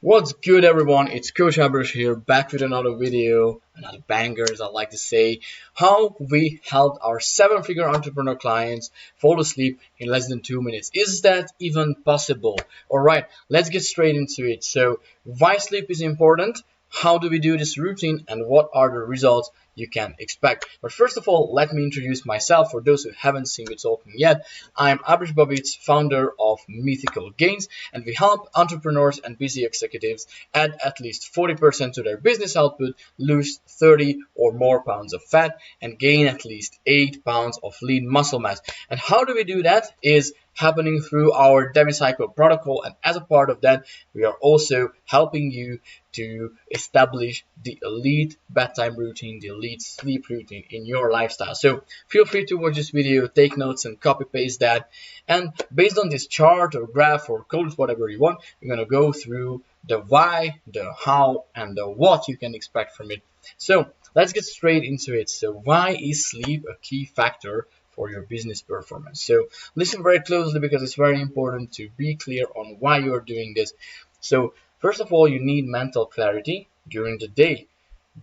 What's good, everyone? It's Coach Abrish here, back with another video, another bangers, I like to say. How we helped our 7-figure entrepreneur clients fall asleep in less than 2 minutes. Is that even possible? Alright, let's get straight into it. So, why sleep is important? How do we do this routine, and what are the results you can expect? But first of all, let me introduce myself for those who haven't seen me talking yet. I'm Abrish Babits, founder of Mythical Gains, and we help entrepreneurs and busy executives add at least 40% to their business output, lose 30 or more pounds of fat, and gain at least 8 pounds of lean muscle mass. And how do we do that? Is happening through our Demi Cycle Protocol, and as a part of that, we are also helping you to establish the elite bedtime routine, the elite sleep routine in your lifestyle. So feel free to watch this video, take notes and copy paste that, and based on this chart or graph or code, whatever you want, we're going to go through the why, the how, and the what you can expect from it. So let's get straight into it. So why is sleep a key factor for your business performance? So listen very closely, because it's very important to be clear on why you're doing this. So first of all, you need mental clarity during the day.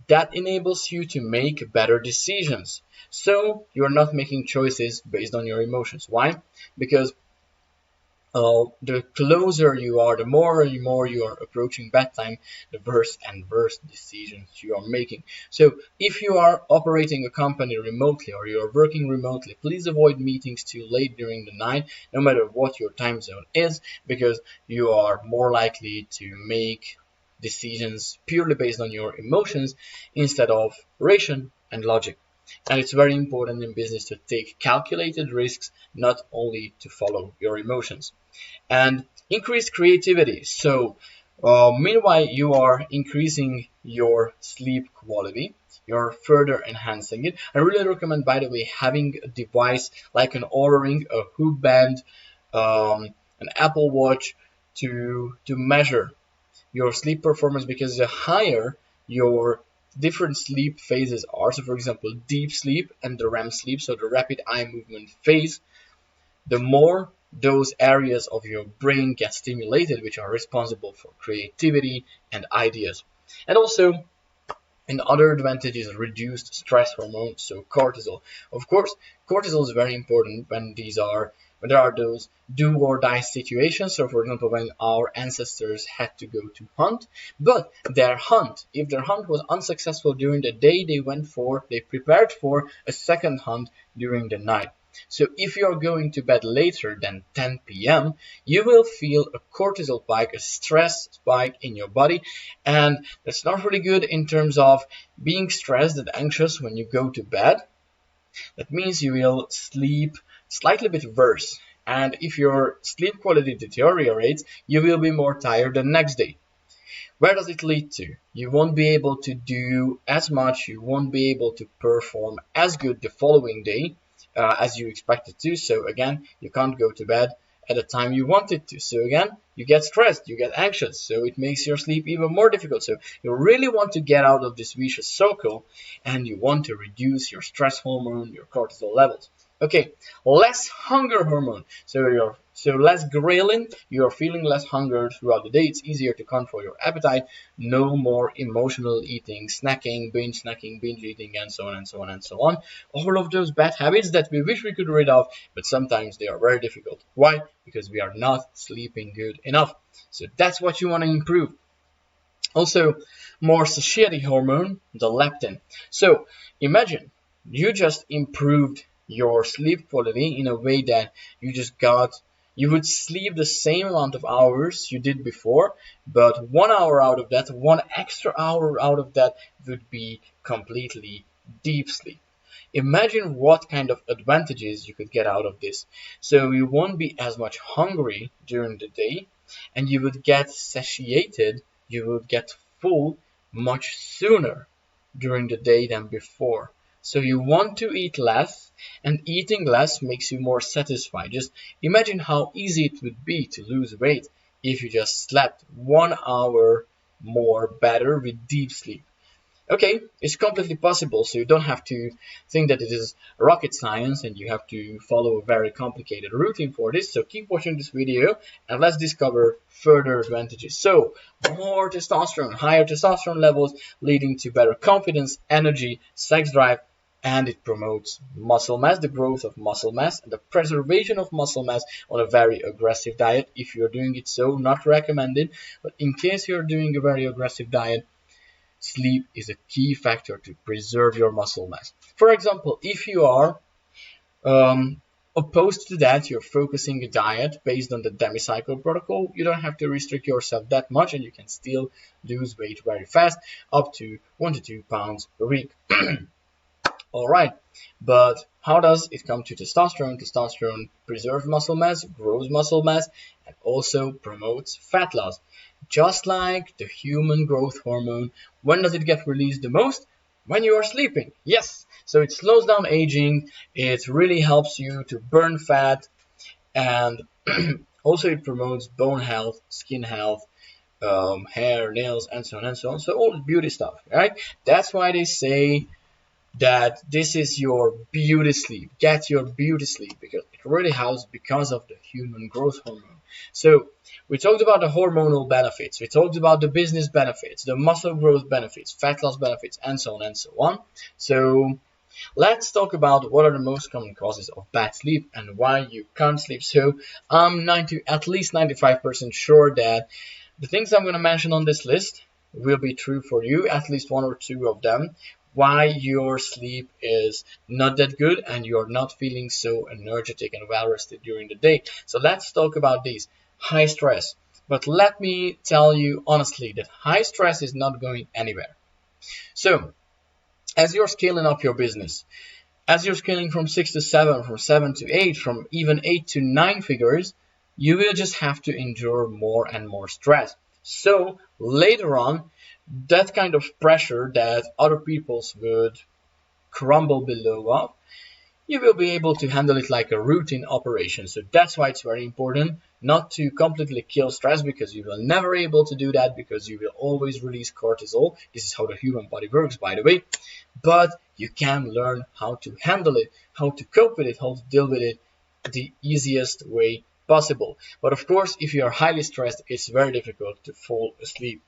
That enables you to make better decisions. So you're not making choices based on your emotions. Why? Because the closer you are, the more and more you are approaching bedtime, the worse and worse decisions you are making. So if you are operating a company remotely or you are working remotely, please avoid meetings too late during the night, no matter what your time zone is, because you are more likely to make decisions purely based on your emotions instead of ration and logic. And it's very important in business to take calculated risks, not only to follow your emotions. And increase creativity. So meanwhile you are increasing your sleep quality, you're further enhancing it. I really recommend, by the way, having a device like an Oura Ring, a hoop band, an Apple Watch to measure your sleep performance, because the higher your different sleep phases are, so for example deep sleep and the REM sleep, so the rapid eye movement phase, the more those areas of your brain get stimulated, which are responsible for creativity and ideas. And also another advantage is reduced stress hormone, so cortisol. Of course, cortisol is very important when there are those do or die situations. So for example, when our ancestors had to go to hunt, but if their hunt was unsuccessful during the day, they prepared for a second hunt during the night. So if you're going to bed later than 10 p.m., you will feel a cortisol spike, a stress spike in your body, and that's not really good in terms of being stressed and anxious when you go to bed. That means you will sleep slightly bit worse, and if your sleep quality deteriorates, you will be more tired the next day. Where does it lead to? You won't be able to do as much, you won't be able to perform as good the following day as you expected to. So again, you can't go to bed at the time you wanted to. So again, you get stressed, you get anxious, so it makes your sleep even more difficult. So you really want to get out of this vicious circle, and you want to reduce your stress hormone, your cortisol levels. Okay, less hunger hormone. So less ghrelin, you're feeling less hunger throughout the day. It's easier to control your appetite. No more emotional eating, snacking, binge eating, and so on and so on and so on. All of those bad habits that we wish we could rid of, but sometimes they are very difficult. Why? Because we are not sleeping good enough. So that's what you want to improve. Also, more satiety hormone, the leptin. So imagine you just improved your sleep quality in a way that you would sleep the same amount of hours you did before, but 1 hour out of that, 1 extra hour out of that would be completely deep sleep. Imagine what kind of advantages you could get out of this. So you won't be as much hungry during the day, and you would get satiated, you would get full much sooner during the day than before. So you want to eat less, and eating less makes you more satisfied. Just imagine how easy it would be to lose weight if you just slept 1 hour more better with deep sleep. Okay, it's completely possible, so you don't have to think that it is rocket science and you have to follow a very complicated routine for this. So keep watching this video and let's discover further advantages. So more testosterone, higher testosterone levels leading to better confidence, energy, sex drive, and it promotes muscle mass, the growth of muscle mass, and the preservation of muscle mass on a very aggressive diet. If you're doing it, so not recommended, but in case you're doing a very aggressive diet, sleep is a key factor to preserve your muscle mass. For example, if you are opposed to that, you're focusing a diet based on the Demi Cycle Protocol, you don't have to restrict yourself that much and you can still lose weight very fast, up to 1 to 2 pounds per week. Alright, but how does it come to testosterone? Testosterone preserves muscle mass, grows muscle mass, and also promotes fat loss. Just like the human growth hormone, when does it get released the most? When you are sleeping. Yes, so it slows down aging, it really helps you to burn fat, and also it promotes bone health, skin health, hair, nails, and so on and so on. So all the beauty stuff, right? That's why they say that this is your beauty sleep. Get your beauty sleep because it really helps because of the human growth hormone. So we talked about the hormonal benefits, we talked about the business benefits, the muscle growth benefits, fat loss benefits, and so on and so on. So let's talk about what are the most common causes of bad sleep and why you can't sleep. So I'm at least 95% sure that the things I'm going to mention on this list will be true for you, at least one or two of them, why your sleep is not that good and you're not feeling so energetic and well rested during the day. So let's talk about these. High stress. But let me tell you honestly that high stress is not going anywhere. So as you're scaling up your business, as you're scaling from 6 to 7, from 7 to 8, from even 8 to 9 figures, you will just have to endure more and more stress. So later on, that kind of pressure that other people's would crumble below of, you will be able to handle it like a routine operation. So that's why it's very important not to completely kill stress, because you will never be able to do that because you will always release cortisol. This is how the human body works, by the way. But you can learn how to handle it, how to cope with it, how to deal with it the easiest way possible. But of course, if you are highly stressed, it's very difficult to fall asleep.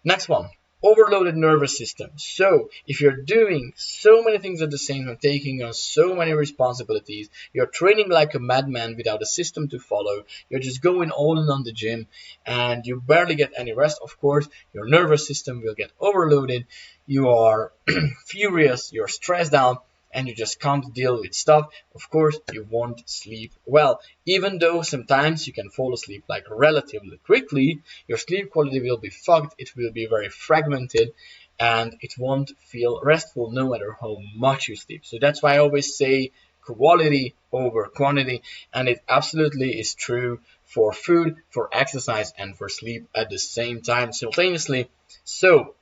Next one, overloaded nervous system. So if you're doing so many things at the same time, taking on so many responsibilities, you're training like a madman without a system to follow, you're just going all in on the gym and you barely get any rest, of course, your nervous system will get overloaded, you are furious, you're stressed out, and you just can't deal with stuff. Of course, you won't sleep well. Even though sometimes you can fall asleep like relatively quickly, your sleep quality will be fucked, it will be very fragmented, and it won't feel restful no matter how much you sleep. So that's why I always say quality over quantity, and it absolutely is true for food, for exercise, and for sleep at the same time simultaneously. So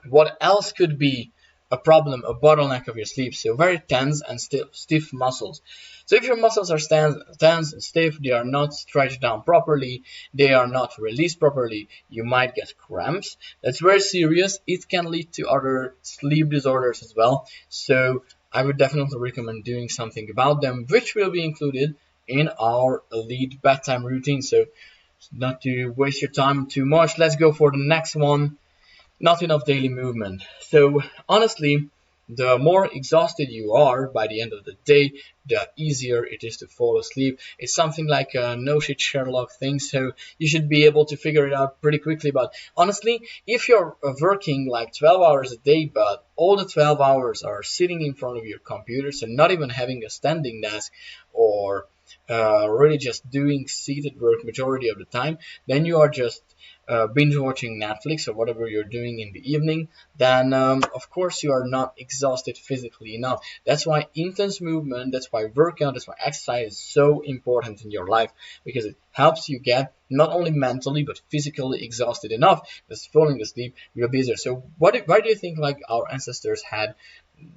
what else could be a problem, a bottleneck of your sleep? So very tense and stiff muscles. So if your muscles are tense and stiff, they are not stretched down properly, they are not released properly, you might get cramps. That's very serious. It can lead to other sleep disorders as well. So I would definitely recommend doing something about them, which will be included in our Elite Bedtime Routine. So not to waste your time too much, let's go for the next one. Not enough daily movement. So honestly, the more exhausted you are by the end of the day, the easier it is to fall asleep. It's something like a no shit Sherlock thing, so you should be able to figure it out pretty quickly. But honestly, if you're working like 12 hours a day, but all the 12 hours are sitting in front of your computer, so not even having a standing desk or really just doing seated work majority of the time, then you are just binge watching Netflix or whatever you're doing in the evening, then of course you are not exhausted physically enough. That's why intense movement, that's why workout, that's why exercise is so important in your life, because it helps you get not only mentally but physically exhausted enough that falling asleep will be easier. So why do you think like our ancestors had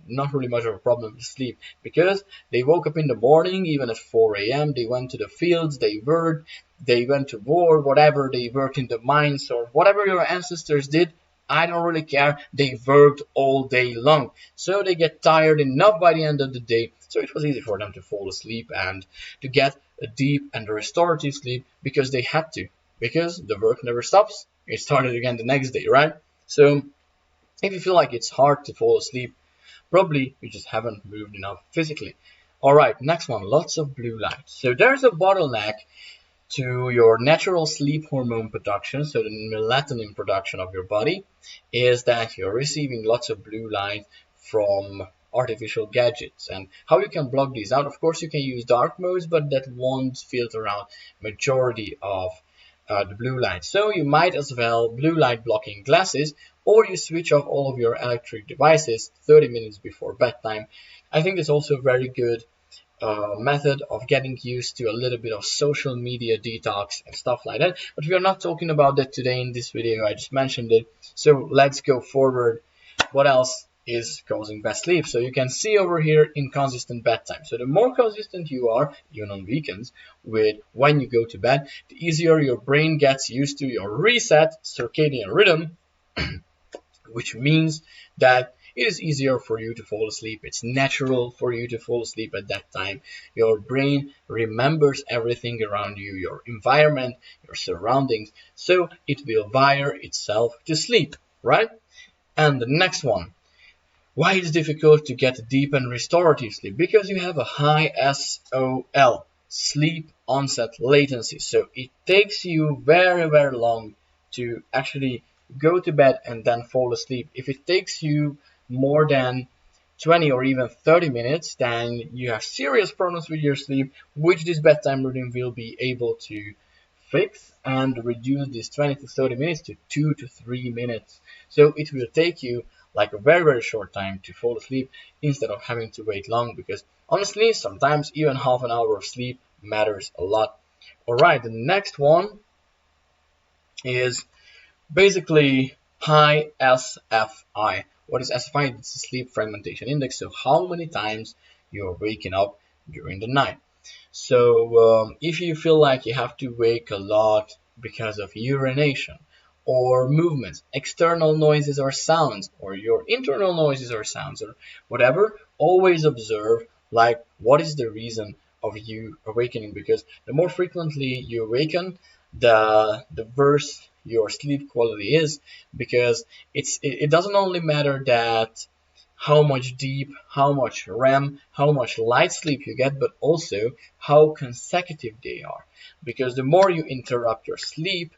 not really much of a problem with sleep? Because they woke up in the morning, even at 4 a.m. They went to the fields, they worked, they went to war, whatever, they worked in the mines or whatever your ancestors did. I don't really care. They worked all day long, so they get tired enough by the end of the day. So it was easy for them to fall asleep and to get a deep and restorative sleep because they had to. Because the work never stops. It started again the next day, right? So if you feel like it's hard to fall asleep, probably you just haven't moved enough physically. All right, next one, lots of blue light. So there's a bottleneck to your natural sleep hormone production, so the melatonin production of your body, is that you're receiving lots of blue light from artificial gadgets. And how you can block these out, of course you can use dark modes, but that won't filter out majority of the blue light. So you might as well blue light blocking glasses, or you switch off all of your electric devices 30 minutes before bedtime. I think it's also a very good method of getting used to a little bit of social media detox and stuff like that. But we are not talking about that today in this video. I just mentioned it. So let's go forward. What else is causing bad sleep? So you can see over here inconsistent bedtime. So the more consistent you are, even on weekends, with when you go to bed, the easier your brain gets used to your reset circadian rhythm, which means that it is easier for you to fall asleep. It's natural for you to fall asleep at that time. Your brain remembers everything around you, your environment, your surroundings, so it will wire itself to sleep, right? And the next one, why it's difficult to get deep and restorative sleep? Because you have a high SOL, sleep onset latency. So it takes you very, very long to actually go to bed and then fall asleep. If it takes you more than 20 or even 30 minutes, then you have serious problems with your sleep, which this bedtime routine will be able to fix and reduce this 20 to 30 minutes to 2 to 3 minutes. So it will take you like a very, very short time to fall asleep instead of having to wait long, because honestly, sometimes even half an hour of sleep matters a lot. All right, the next one is basically high SFI. What is SFI? It's a sleep fragmentation index, so how many times you're waking up during the night. So if you feel like you have to wake a lot because of urination or movements, external noises or sounds, or your internal noises or sounds, or whatever, always observe like what is the reason of you awakening, because the more frequently you awaken, the worse your sleep quality is, because it doesn't only matter that how much deep, how much REM, how much light sleep you get, but also how consecutive they are. Because the more you interrupt your sleep,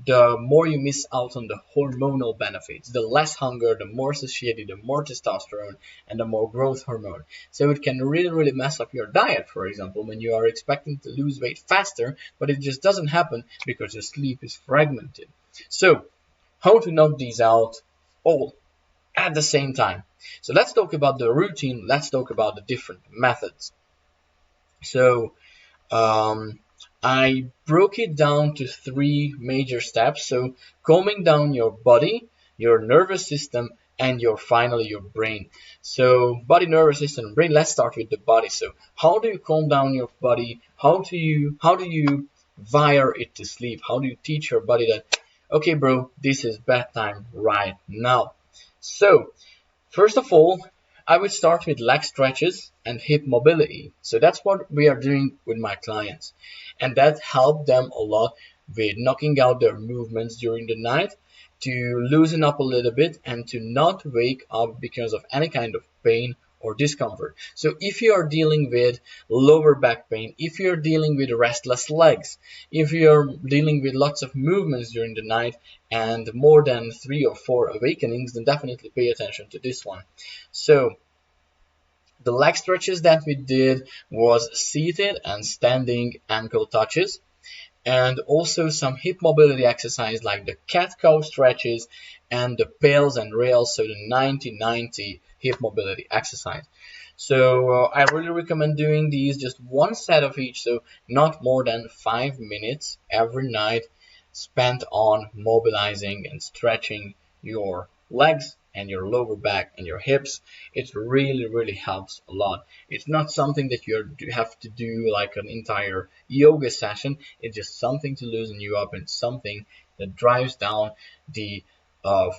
the more you miss out on the hormonal benefits. The less hunger, the more satiety, the more testosterone, and the more growth hormone. So it can really, really mess up your diet, for example, when you are expecting to lose weight faster, but it just doesn't happen because your sleep is fragmented. So how to knock these out all at the same time? So let's talk about the routine. Let's talk about the different methods. So I broke it down to 3 major steps. So calming down your body, your nervous system, and finally your brain. So body, nervous system, brain. Let's start with the body. So how do you calm down your body? How do you wire it to sleep? How do you teach your body that, okay, bro, this is bedtime right now? So first of all, I would start with leg stretches and hip mobility. So that's what we are doing with my clients. And that helped them a lot with knocking out their movements during the night, to loosen up a little bit and to not wake up because of any kind of pain or discomfort. So if you are dealing with lower back pain, if you're dealing with restless legs, if you're dealing with lots of movements during the night and more than 3 or 4 awakenings, then definitely pay attention to this one. So the leg stretches that we did was seated and standing ankle touches, and also some hip mobility exercise like the cat-cow stretches and the pails and rails, so the 90-90 hip mobility exercise. So I really recommend doing these, just one set of each, so not more than 5 minutes every night spent on mobilizing and stretching your legs and your lower back and your hips. It really, really helps a lot. It's not something that you have to do like an entire yoga session. It's just something to loosen you up and something that drives down the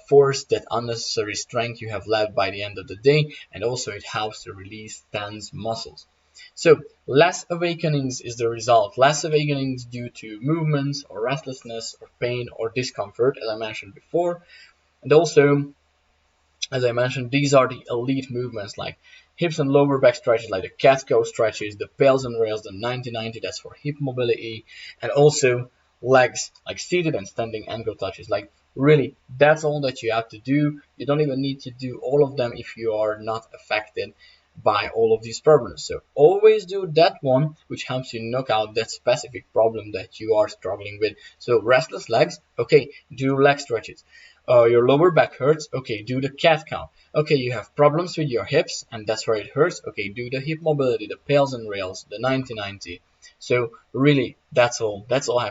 force that unnecessary strength you have left by the end of the day, and also it helps to release tense muscles. So less awakenings is the result. Less awakenings due to movements or restlessness or pain or discomfort, as I mentioned before. And also, as I mentioned, these are the elite movements like hips and lower back stretches, like the cat-cow stretches, the pails and rails, the 90-90, that's for hip mobility, and also legs, like seated and standing ankle touches. Like really, that's all that you have to do. You don't even need to do all of them if you are not affected by all of these problems. So always do that one which helps you knock out that specific problem that you are struggling with. So restless legs, okay, do leg stretches. Your lower back hurts, okay, do the cat cow. Okay, you have problems with your hips and that's where it hurts, okay, do the hip mobility, the pails and rails, the 90-90. So really, that's all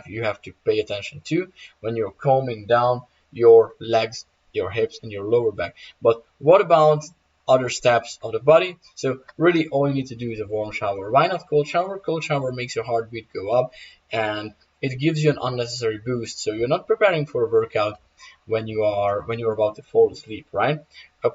you have to pay attention to when you're calming down your legs, your hips, and your lower back. But what about other steps of the body? So really, all you need to do is a warm shower. Why not cold shower? Cold shower makes your heartbeat go up and it gives you an unnecessary boost. So you're not preparing for a workout when you're about to fall asleep, right?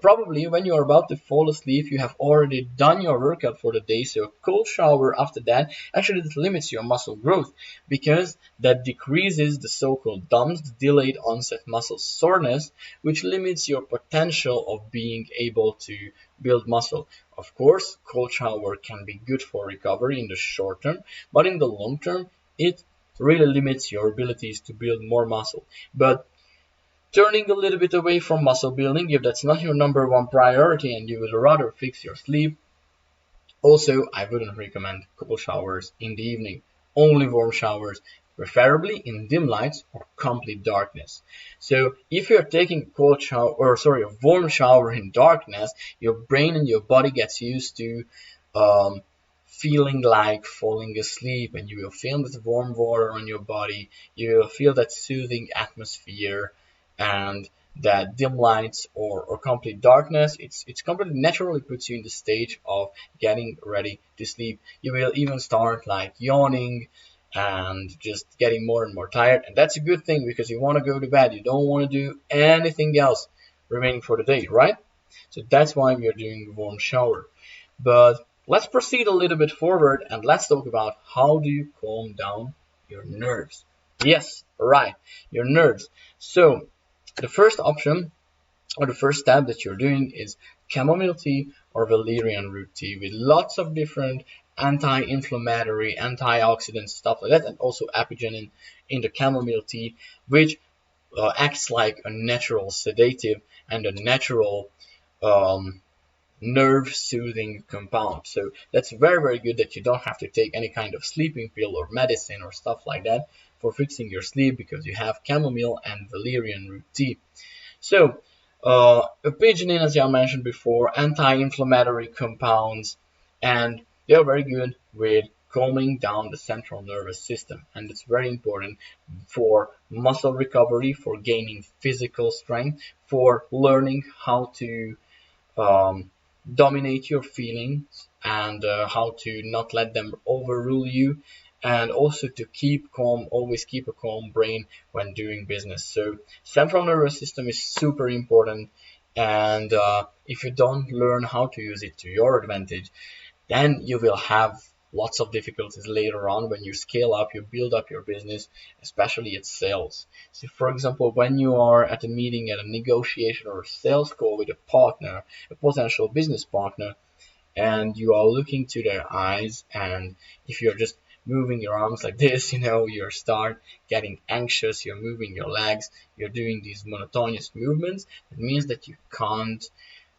Probably when you are about to fall asleep, you have already done your workout for the day. So a cold shower after that actually limits your muscle growth because that decreases the so-called DOMS, the delayed onset muscle soreness, which limits your potential of being able to build muscle. Of course, cold shower can be good for recovery in the short term, but in the long term, it really limits your abilities to build more muscle. But turning a little bit away from muscle building, if that's not your number one priority and you would rather fix your sleep, also I wouldn't recommend cold showers in the evening. Only warm showers, preferably in dim lights or complete darkness. So if you're taking a warm shower in darkness, your brain and your body gets used to feeling like falling asleep, and you will feel this warm water on your body, you will feel that soothing atmosphere, and that dim lights or complete darkness, it's completely naturally puts you in the stage of getting ready to sleep. You will even start like yawning and just getting more and more tired, and that's a good thing because you want to go to bed. You don't want to do anything else remaining for the day, right? So that's why we are doing a warm shower. But let's proceed a little bit forward and let's talk about how do you calm down your nerves. Yes, right, your nerves. So the first option or the first step that you're doing is chamomile tea or valerian root tea with lots of different anti-inflammatory, antioxidant stuff like that, and also apigenin in the chamomile tea, which acts like a natural sedative and a natural nerve soothing compound. So that's very, very good that you don't have to take any kind of sleeping pill or medicine or stuff like that for fixing your sleep because you have chamomile and valerian root tea. So apigenin, as I mentioned before, anti-inflammatory compounds, and they're very good with calming down the central nervous system, and it's very important for muscle recovery, for gaining physical strength, for learning how to dominate your feelings and how to not let them overrule you, and also to keep calm, always keep a calm brain when doing business. So central nervous system is super important, and if you don't learn how to use it to your advantage, then you will have lots of difficulties later on when you scale up, you build up your business, especially at sales. So for example, when you are at a meeting, at a negotiation or a sales call with a partner, a potential business partner, and you are looking to their eyes, and if you're just moving your arms like this, you start getting anxious, you're moving your legs, you're doing these monotonous movements, it means that you can't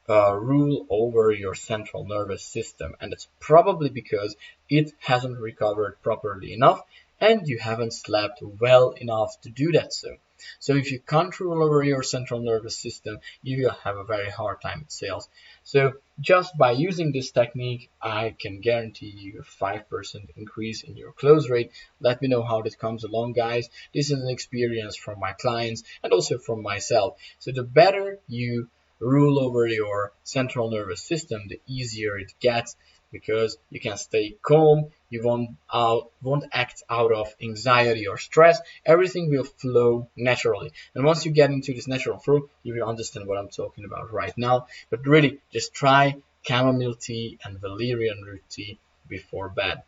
rule over your central nervous system, and it's probably because it hasn't recovered properly enough and you haven't slept well enough to do that. So if you can't rule over your central nervous system, you will have a very hard time at sales. So just by using this technique, I can guarantee you a 5% increase in your close rate. Let me know how this comes along, guys. This is an experience from my clients and also from myself. So the better you rule over your central nervous system, the easier it gets, because you can stay calm, won't act out of anxiety or stress. Everything will flow naturally. And once you get into this natural flow, you will understand what I'm talking about right now. But really, just try chamomile tea and valerian root tea before bed.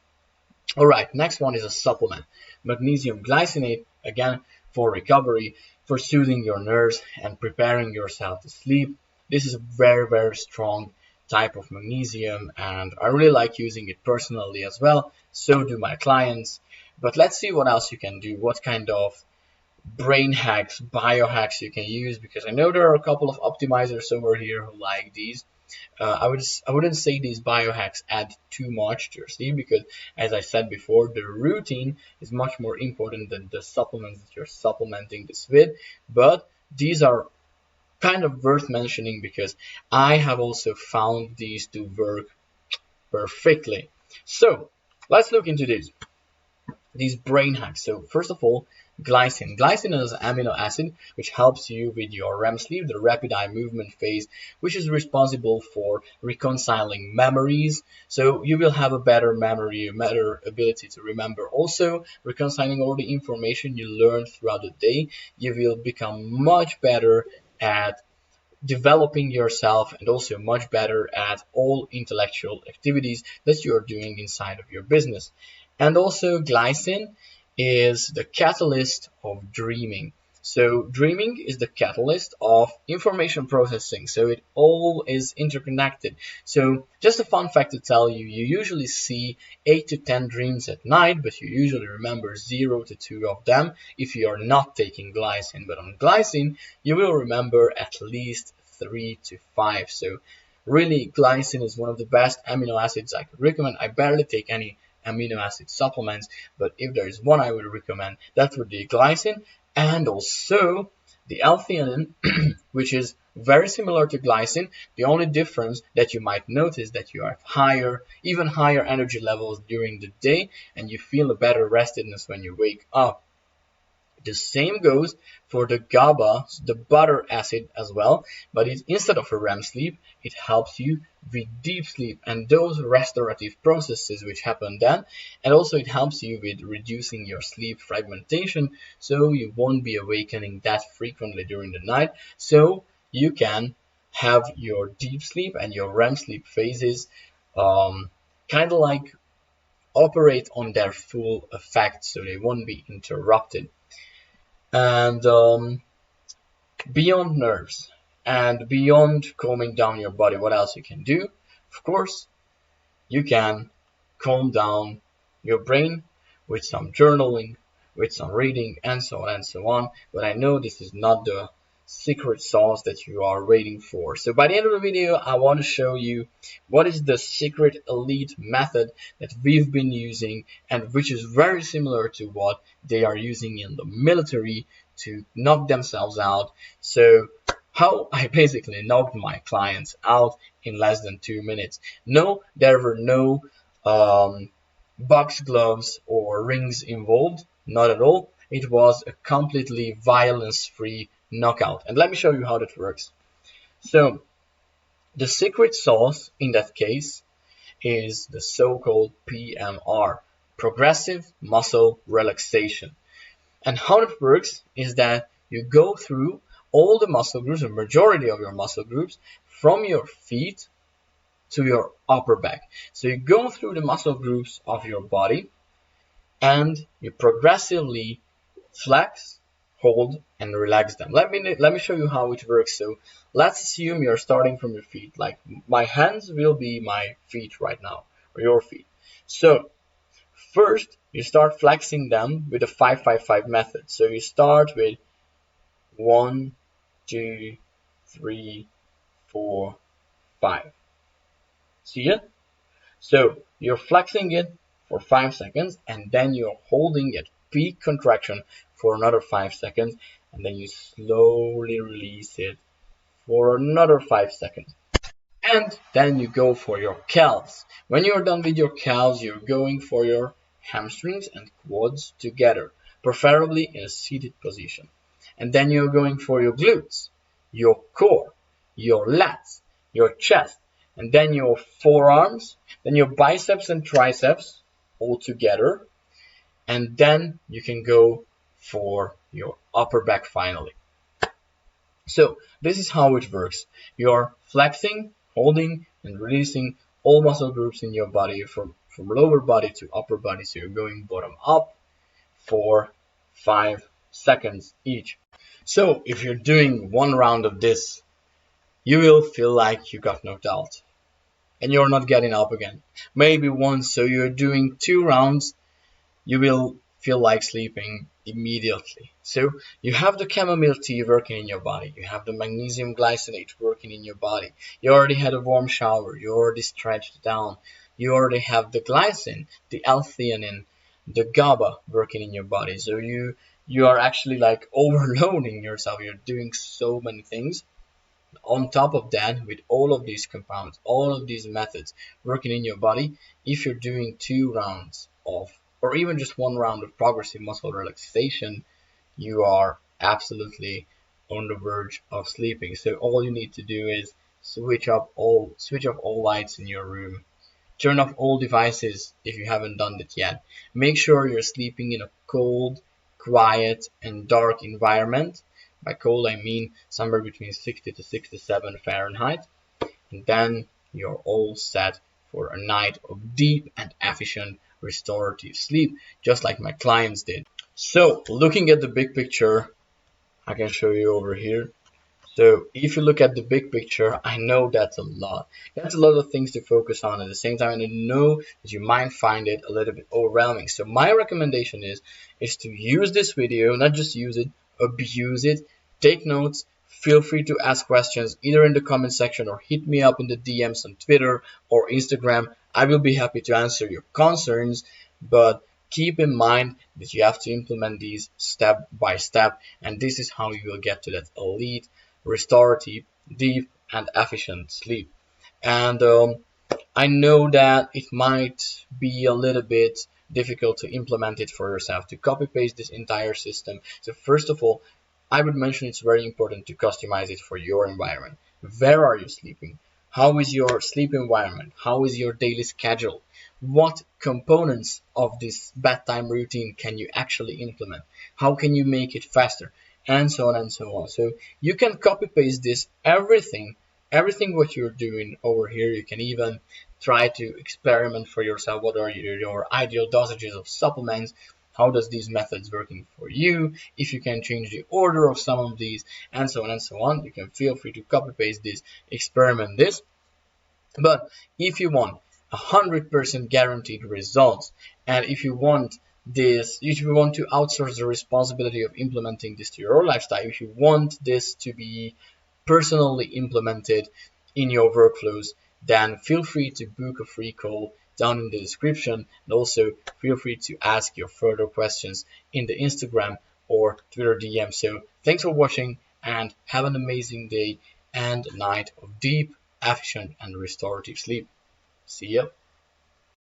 All right, next one is a supplement. Magnesium glycinate, again, for recovery, for soothing your nerves and preparing yourself to sleep. This is a very, very strong type of magnesium, and I really like using it personally as well. So do my clients. But let's see what else you can do, what kind of brain hacks, biohacks you can use, because I know there are a couple of optimizers over here who like these. I wouldn't say these biohacks add too much to your sleep, because as I said before, the routine is much more important than the supplements that you're supplementing this with. But these are kind of worth mentioning because I have also found these to work perfectly. So let's look into these brain hacks. So first of all, glycine. Glycine is an amino acid which helps you with your REM sleep, the rapid eye movement phase, which is responsible for reconciling memories. So you will have a better memory, a better ability to remember. Also, reconciling all the information you learned throughout the day, you will become much better at developing yourself and also much better at all intellectual activities that you're doing inside of your business. And also glycine is the catalyst of dreaming. So dreaming is the catalyst of information processing. So it all is interconnected. So just a fun fact to tell you, you usually see 8 to 10 dreams at night, but you usually remember 0 to 2 of them if you are not taking glycine. But on glycine, you will remember at least 3 to 5. So really, glycine is one of the best amino acids I could recommend. I barely take any amino acid supplements, but if there is one I would recommend, that would be glycine. And also the L-theanine, which is very similar to glycine. The only difference that you might notice that you have even higher energy levels during the day, and you feel a better restedness when you wake up. The same goes for the GABA, the butter acid as well, but instead of a REM sleep, it helps you with deep sleep and those restorative processes which happen then, and also it helps you with reducing your sleep fragmentation, so you won't be awakening that frequently during the night, so you can have your deep sleep and your REM sleep phases kind of like operate on their full effect, so they won't be interrupted. And beyond nerves and beyond calming down your body, what else you can do? Of course, you can calm down your brain with some journaling, with some reading, and so on and so on. But I know this is not the secret sauce that you are waiting for. So by the end of the video, I want to show you what is the secret elite method that we've been using, and which is very similar to what they are using in the military to knock themselves out. So how I basically knocked my clients out in less than 2 minutes. No, there were no box gloves or rings involved, not at all. It was a completely violence-free knockout. And let me show you how that works. So the secret sauce in that case is the so-called PMR, progressive muscle relaxation. And how it works is that you go through all the muscle groups, the majority of your muscle groups, from your feet to your upper back. So you go through the muscle groups of your body and you progressively flex, hold, and relax them. Let me show you how it works. So let's assume you're starting from your feet. Like my hands will be my feet right now, or your feet. So first, you start flexing them with the 5-5-5 method. So you start with 1, 2, 3, 4, 5. See it? So you're flexing it for 5 seconds, and then you're holding it peak contraction for another 5 seconds, and then you slowly release it for another 5 seconds. And then you go for your calves. When you're done with your calves, you're going for your hamstrings and quads together, preferably in a seated position. And then you're going for your glutes, your core, your lats, your chest, and then your forearms, then your biceps and triceps, all together, and then you can go for your upper back finally. So this is how it works. You're flexing, holding, and releasing all muscle groups in your body from lower body to upper body. So you're going bottom up for 5 seconds each. So if you're doing one round of this, you will feel like you got knocked out and you're not getting up again. Maybe once, so you're doing 2 rounds, you will feel like sleeping immediately. So you have the chamomile tea working in your body, you have the magnesium glycinate working in your body, you already had a warm shower, you already stretched down, you already have the glycine, the L-theanine, the GABA working in your body. So you are actually like overloading yourself. You're doing so many things. On top of that, with all of these compounds, all of these methods working in your body, if you're doing 2 rounds of, or even just 1 round of progressive muscle relaxation, you are absolutely on the verge of sleeping. So all you need to do is switch off all lights in your room. Turn off all devices if you haven't done it yet. Make sure you're sleeping in a cold, quiet, and dark environment. By cold, I mean somewhere between 60 to 67 Fahrenheit. And then you're all set for a night of deep and efficient restorative sleep, just like my clients did. So, looking at the big picture, I can show you over here. So if you look at the big picture, I know that's a lot. That's a lot of things to focus on at the same time, and I know that you might find it a little bit overwhelming. So my recommendation is to use this video, not just use it, abuse it, take notes. Feel free to ask questions either in the comment section or hit me up in the DMs on Twitter or Instagram. I will be happy to answer your concerns, but keep in mind that you have to implement these step by step, and this is how you will get to that elite, restorative, deep, and efficient sleep. And I know that it might be a little bit difficult to implement it for yourself, to copy paste this entire system. So first of all, I would mention it's very important to customize it for your environment. Where are you sleeping? How is your sleep environment? How is your daily schedule? What components of this bedtime routine can you actually implement? How can you make it faster? And so on and so on. So you can copy paste this everything what you're doing over here. You can even try to experiment for yourself. What are your ideal dosages of supplements? How does these methods working for you? If you can change the order of some of these, and so on and so on. You can feel free to copy paste this, experiment this. But if you want 100% guaranteed results, and if you want to outsource the responsibility of implementing this to your lifestyle, if you want this to be personally implemented in your workflows, then feel free to book a free call down in the description, and also feel free to ask your further questions in the Instagram or Twitter DM. So thanks for watching, and have an amazing day and night of deep, efficient, and restorative sleep. See ya.